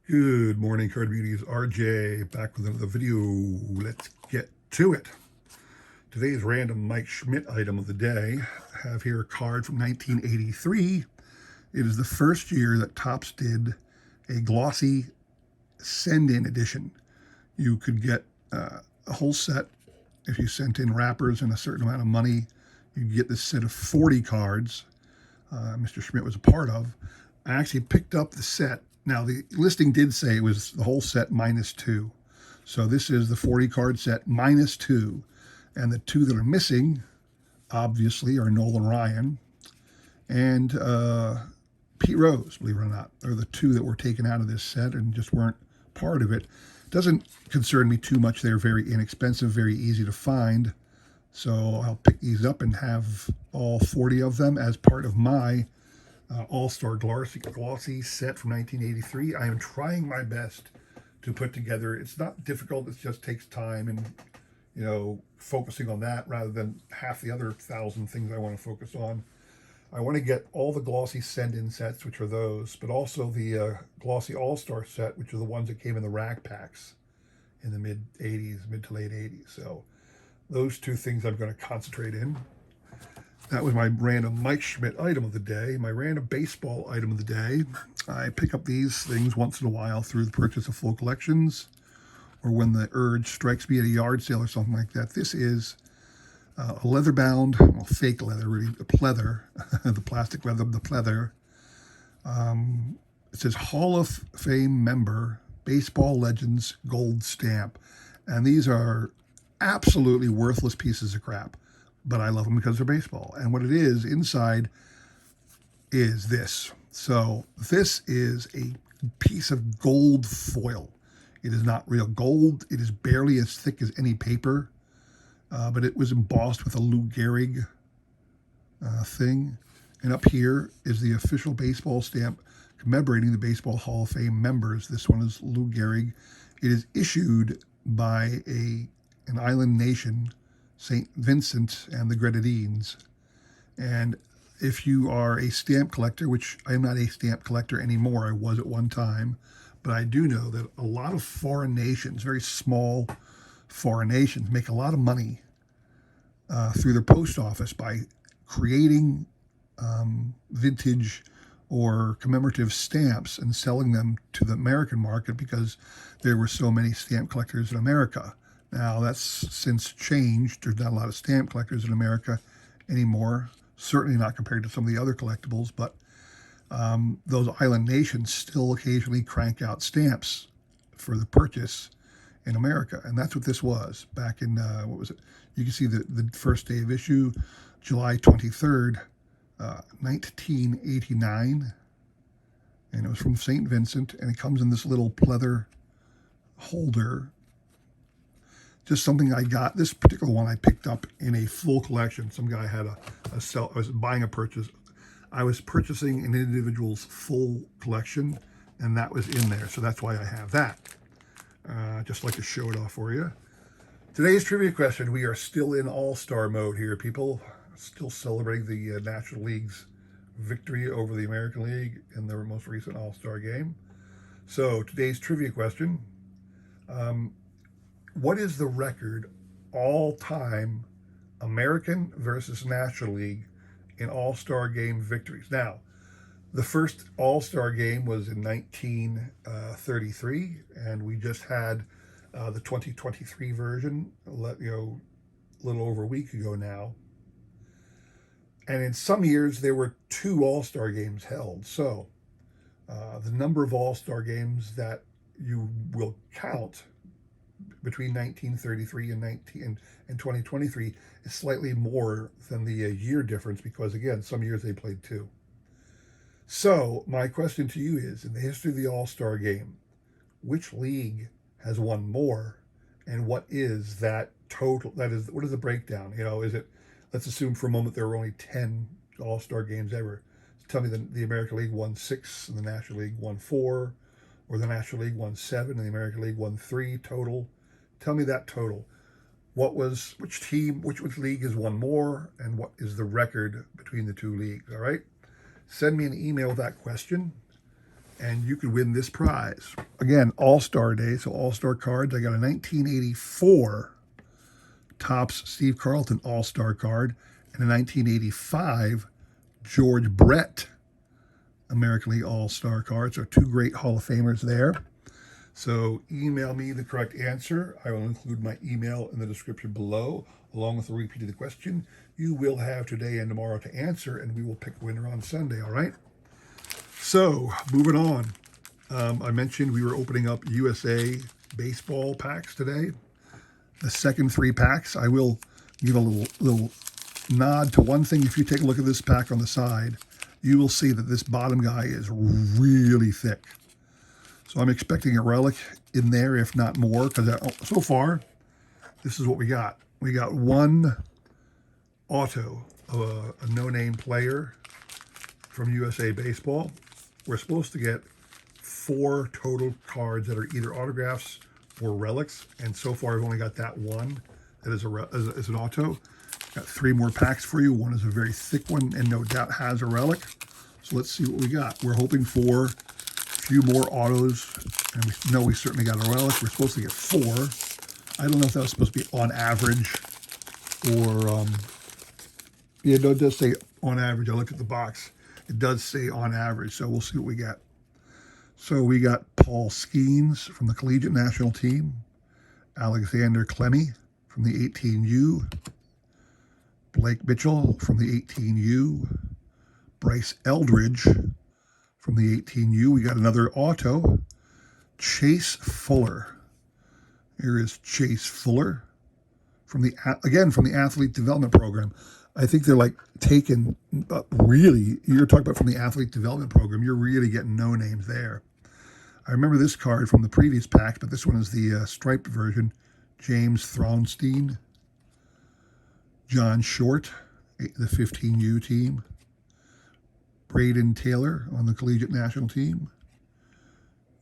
Good morning, Card Beauties. RJ back with another video. Let's get to it. Today's random Mike Schmidt item of the day. I have here a card from 1983. It is the first year that Topps did a glossy send-in edition. You could get a whole set if you sent in wrappers and a certain amount of money. You could get this set of 40 cards Mr. Schmidt was a part of. I actually picked up the set. Now, the listing did say it was the whole set minus 2. So this is the 40 card set minus 2. And the 2 that are missing, obviously, are Nolan Ryan and Pete Rose, believe it or not. They're the 2 that were taken out of this set and just weren't part of it. Doesn't concern me too much. They're very inexpensive, very easy to find. So I'll pick these up and have all 40 of them as part of my All-Star Glossy set from 1983. I am trying my best to put together. It's not difficult. It just takes time and, focusing on that rather than half the other 1,000 things I want to focus on. I want to get all the glossy send-in sets, which are those, but also the glossy All-Star set, which are the ones that came in the rack packs in the mid to late 80s. So those two things I'm going to concentrate in. That was my random Mike Schmidt item of the day. My random baseball item of the day. I pick up these things once in a while through the purchase of full collections or when the urge strikes me at a yard sale or something like that. This is a leather-bound, well, fake leather, really, a pleather, the plastic leather, the pleather. It says Hall of Fame member, Baseball Legends gold stamp. And these are absolutely worthless pieces of crap, but I love them because they're baseball. And what it is inside is this. So this is a piece of gold foil. It is not real gold. It is barely as thick as any paper, but it was embossed with a Lou Gehrig thing. And up here is the official baseball stamp commemorating the Baseball Hall of Fame members. This one is Lou Gehrig. It is issued by an island nation, St. Vincent and the Grenadines. And if you are a stamp collector, which I am not a stamp collector anymore, I was at one time, but I do know that a lot of foreign nations, very small foreign nations, make a lot of money through their post office by creating vintage or commemorative stamps and selling them to the American market because there were so many stamp collectors in America. Now, that's since changed. There's not a lot of stamp collectors in America anymore, certainly not compared to some of the other collectibles, but those island nations still occasionally crank out stamps for the purchase in America. And that's what this was back in, what was it? You can see the first day of issue, July 23rd, 1989. And it was from St. Vincent, and it comes in this little pleather holder. Just something I got. This particular one I picked up in a full collection. Some guy had a sell. I was buying a purchase. I was purchasing an individual's full collection, and that was in there. So that's why I have that. Just like to show it off for you. Today's trivia question. We are still in all-star mode here, people. Still celebrating the National League's victory over the American League in their most recent all-star game. So today's trivia question. What is the record all-time American versus National League in All-Star Game victories? Now, the first All-Star Game was in 1933, and we just had the 2023 version, a little over a week ago now. And in some years, there were 2 All-Star Games held. So the number of All-Star Games that you will count between 1933 and 2023 is slightly more than the year difference because, again, some years they played 2. So my question to you is, in the history of the All-Star Game, which league has won more, and what is that total? That is, what is the breakdown? Is it, let's assume for a moment there were only 10 All-Star Games ever. Tell me the American League won 6 and the National League won 4, or the National League won 7 and the American League won 3 total. Tell me that total. Which league has won more, and what is the record between the 2 leagues? All right. Send me an email with that question, and you could win this prize. Again, All-Star Day, so All-Star cards. I got a 1984 Topps Steve Carlton All-Star card and a 1985 George Brett American League All-Star card. So two great Hall of Famers there. So email me the correct answer. I will include my email in the description below, along with a repeat of the question. You will have today and tomorrow to answer, and we will pick a winner on Sunday, all right? So, moving on. I mentioned we were opening up USA baseball packs today. The second 3 packs, I will give a little nod to one thing. If you take a look at this pack on the side, you will see that this bottom guy is really thick. So I'm expecting a relic in there, if not more, because so far, this is what we got. We got one auto of a no-name player from USA Baseball. We're supposed to get 4 total cards that are either autographs or relics, and so far I've only got that one that is an auto. Got 3 more packs for you. One is a very thick one and no doubt has a relic. So let's see what we got. We're hoping for a few more autos, and we know we certainly got a relic. We're supposed to get 4. I don't know if that was supposed to be on average or, yeah, no, it does say on average. I looked at the box. It does say on average, so we'll see what we got. So we got Paul Skeens from the Collegiate National Team, Alexander Clemmy from the 18U, Blake Mitchell from the 18U, Bryce Eldridge from the 18U. We got another auto, Chase Fuller. Here is Chase Fuller from the Athlete Development Program. I think they're like taking, really, you're talking about from the Athlete Development Program, you're really getting no names there. I remember this card from the previous pack, but this one is the striped version. James Thronstein, John Short, the 15U team, Braden Taylor on the Collegiate National Team,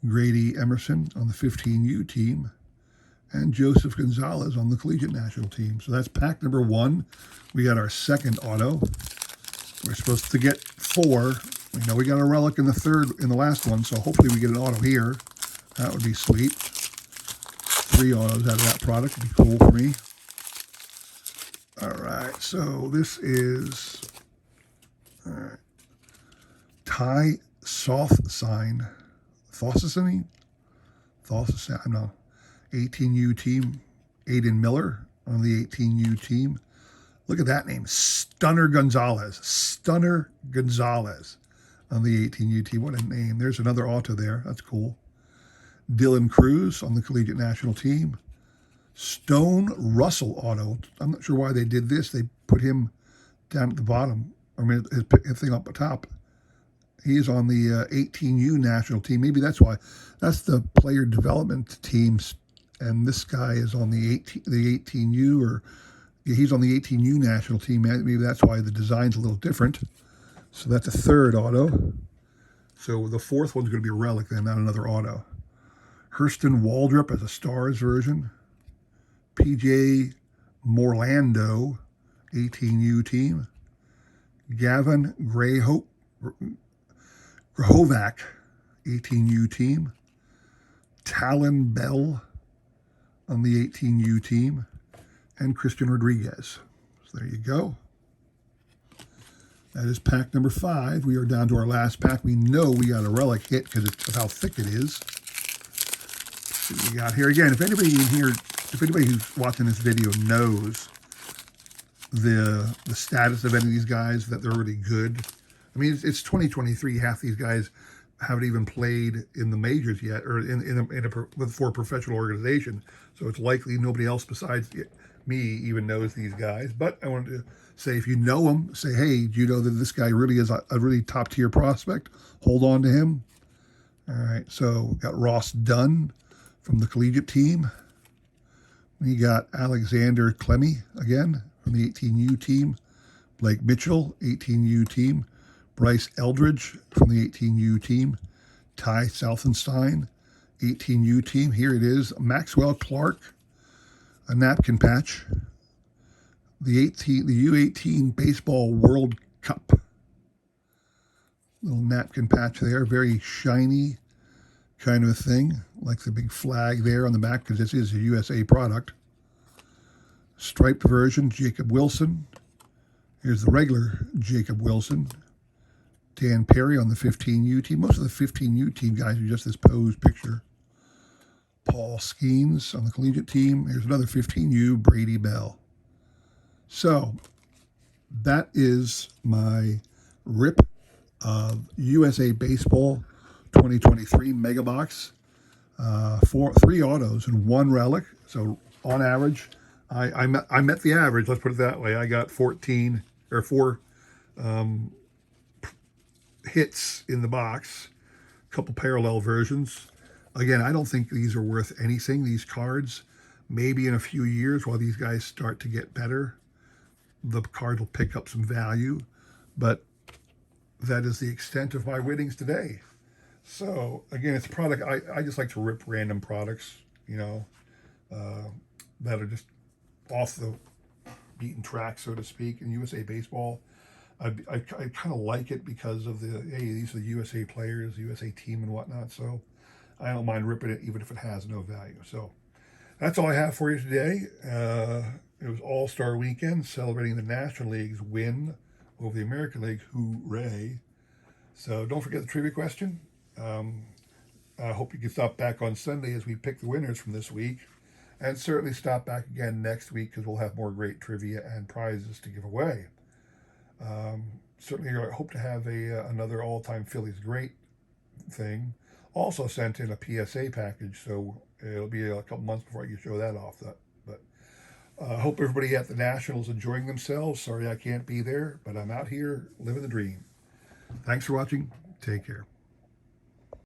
Grady Emerson on the 15U team, and Joseph Gonzalez on the Collegiate National Team. So that's pack number 1. We got our second auto. We're supposed to get 4. We know we got a relic in the last one, so hopefully we get an auto here. That would be sweet. 3 autos out of that product would be cool for me. All right, so this is Ty Sothsign. Thothsign? No. 18U team, Aiden Miller on the 18U team. Look at that name, Stunner Gonzalez. Stunner Gonzalez on the 18U team. What a name. There's another auto there. That's cool. Dylan Cruz on the Collegiate National Team. Stone Russell auto. I'm not sure why they did this. They put him down at the bottom. I mean, his thing up at top. He is on the 18U national team. Maybe that's why. That's the player development teams. And this guy is on the 18U, or he's on the 18U national team. Maybe that's why the design's a little different. So that's a 3rd auto. So the 4th one's going to be a relic then, not another auto. Hurston Waldrop as a Stars version. PJ Morlando, 18U team. Gavin Grahovac, 18U team. Talon Bell on the 18U team, and Christian Rodriguez. So there you go. That is pack number 5. We are down to our last pack. We know we got a relic hit because of how thick it is. Let's see what we got here. Again, if anybody who's watching this video knows the status of any of these guys, that they're really good. I mean, it's 2023. Half these guys haven't even played in the majors yet, or for a professional organization. So it's likely nobody else besides me even knows these guys. But I wanted to say, if you know them, say, hey, do you know that this guy really is a really top tier prospect? Hold on to him. All right, so got Ross Dunn from the collegiate team. We got Alexander Clemmy again from the 18U team. Blake Mitchell, 18U team. Bryce Eldridge from the 18U team. Ty Southenstein, 18U team. Here it is. Maxwell Clark, a napkin patch. The U18 Baseball World Cup. Little napkin patch there, very shiny kind of a thing, like the big flag there on the back because this is a USA product. Striped version, Jacob Wilson. Here's the regular Jacob Wilson. Dan Perry on the 15U team. Most of the 15U team guys are just this pose picture. Paul Skeens on the collegiate team. Here's another 15U, Brady Bell. So that is my rip of USA Baseball 2023 Mega Box. Three autos and one relic. So on average, I met the average. Let's put it that way. I got 14 or 4 hits in the box. A couple parallel versions. Again, I don't think these are worth anything. These cards, maybe in a few years while these guys start to get better, the card will pick up some value. But that is the extent of my winnings today. So again, it's a product. I just like to rip random products, you know, that are just off the beaten track, so to speak. In USA Baseball, I kind of like it because of the, hey, these are the USA players, the USA team and whatnot. So I don't mind ripping it even if it has no value. So that's all I have for you today. It was All-Star Weekend celebrating the National League's win over the American League. Hooray. So don't forget the trivia question. I hope you can stop back on Sunday as we pick the winners from this week. And certainly stop back again next week because we'll have more great trivia and prizes to give away. Certainly I hope to have another all-time Phillies great thing. Also sent in a PSA package, so it'll be a couple months before I can show that off. But I hope everybody at the Nationals enjoying themselves. Sorry I can't be there, but I'm out here living the dream. Thanks for watching. Take care.